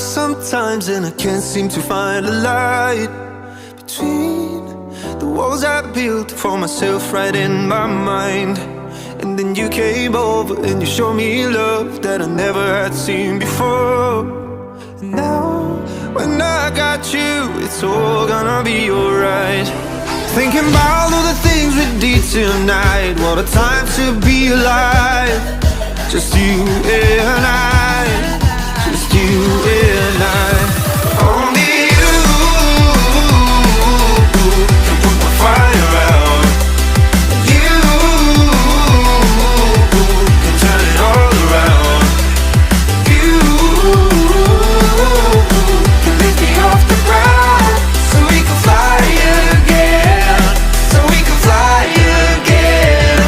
sometimes, and I can't seem to find a light between the walls I built for myself right in my mind. And then you came over and you showed me love that I never had seen before. And now when I got you, it's all gonna be alright. Thinking about all the things we did tonight. What a time to be alive. Just you and I, just you and I. Only you can put my fire out. You can turn it all around. You can lift me off the ground, so we can fly again, so we can fly again.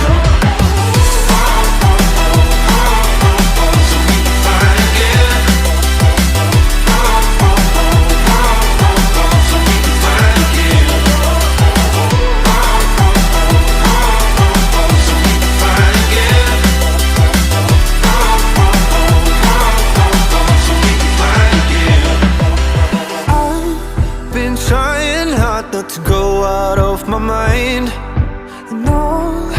Not to go out of my mind, and all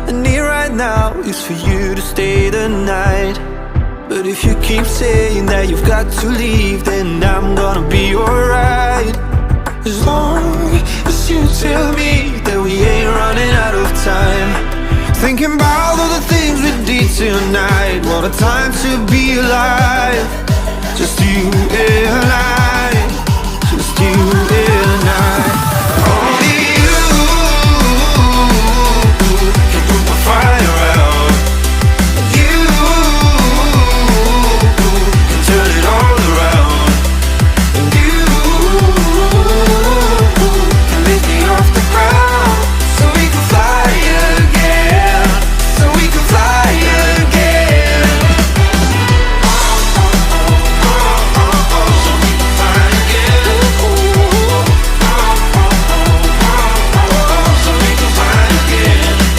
I need right now is for you to stay the night. But if you keep saying that you've got to leave, then I'm gonna be alright. As long as you tell me that we ain't running out of time. Thinking about all the things we did tonight. What a time to be alive. Just you and I, just you and I. Only you can put my fire out. You can turn it all around. And you can lift me off the ground, so we can fly again, so we can fly again. So we can fly again. So we can fly again. So we can fly again. So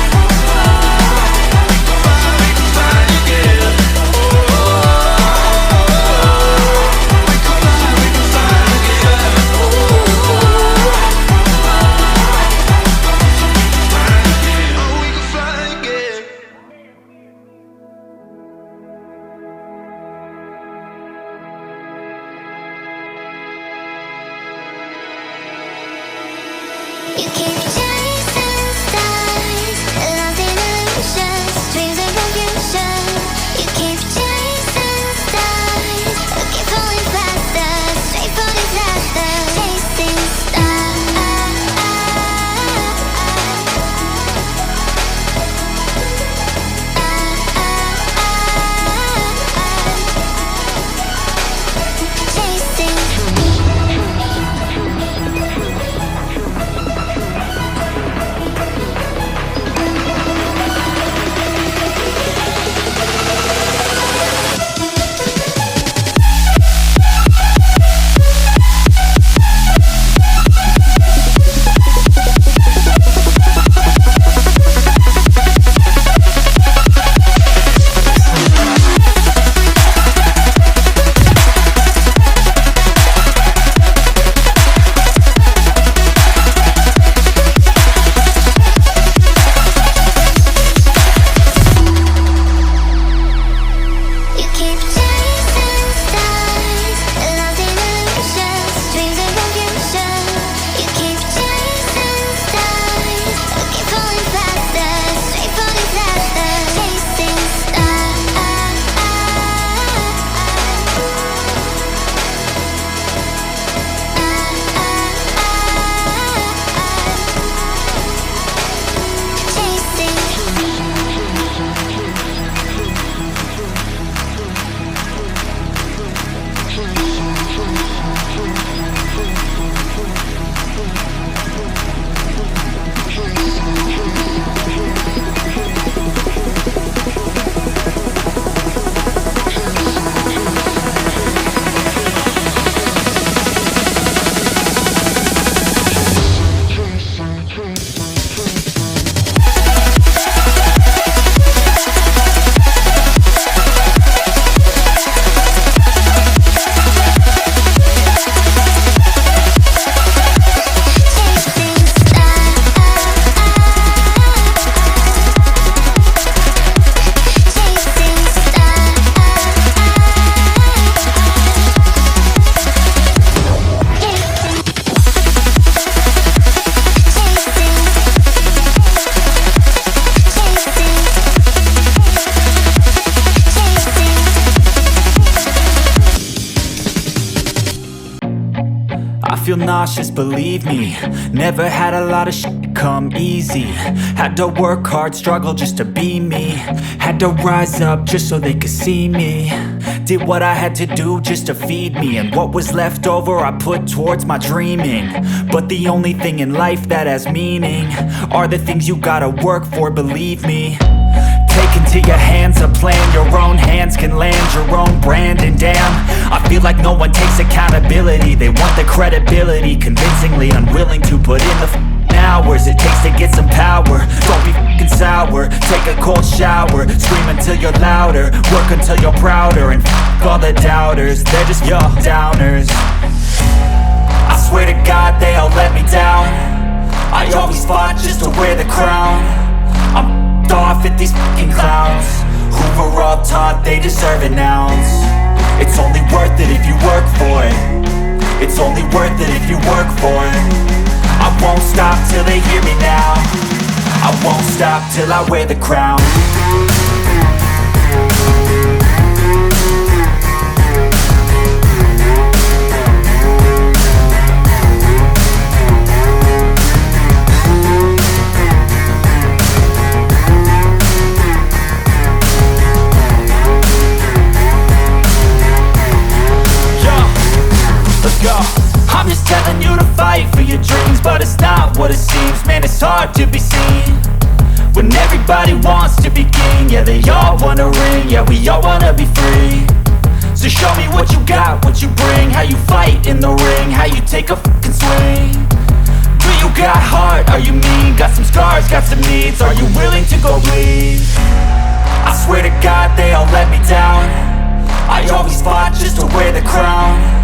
we can fly again. You keep chasing stars, lost in illusions, dreams of confusion. You keep chasing stars, keep falling faster, straight for disaster. Chasing stars, chasing. feel nauseous, believe me. Never had a lot of shit come easy. Had to work hard, struggle just to be me. Had to rise up just so they could see me. Did what I had to do just to feed me, and what was left over I put towards my dreaming. But the only thing in life that has meaning are the things you gotta work for, believe me. Take into your hands a plan, your own hands can land your own brand. And damn, I feel like no one takes accountability. They want the credibility, convincingly unwilling to put in the hours it takes to get some power. Don't be f***ing sour, take a cold shower. Scream until you're louder, work until you're prouder. And f*** all the doubters, they're just your downers. I swear to God they all let me down. I always fought just to wear the crown. I'm off at these fucking clowns who were all taught they deserve an ounce. It's only worth it if you work for it. It's only worth it if you work for it. I won't stop till they hear me now. I won't stop till I wear the crown. I'm just telling you to fight for your dreams, but it's not what it seems. Man, it's hard to be seen when everybody wants to be king. Yeah, they all wanna ring, yeah, we all wanna be free. So show me what you got, what you bring, how you fight in the ring, how you take a fucking swing. Do you got heart, are you mean? Got some scars, got some needs, are you willing to go bleed? I swear to God they all let me down. I always fought just to wear the crown.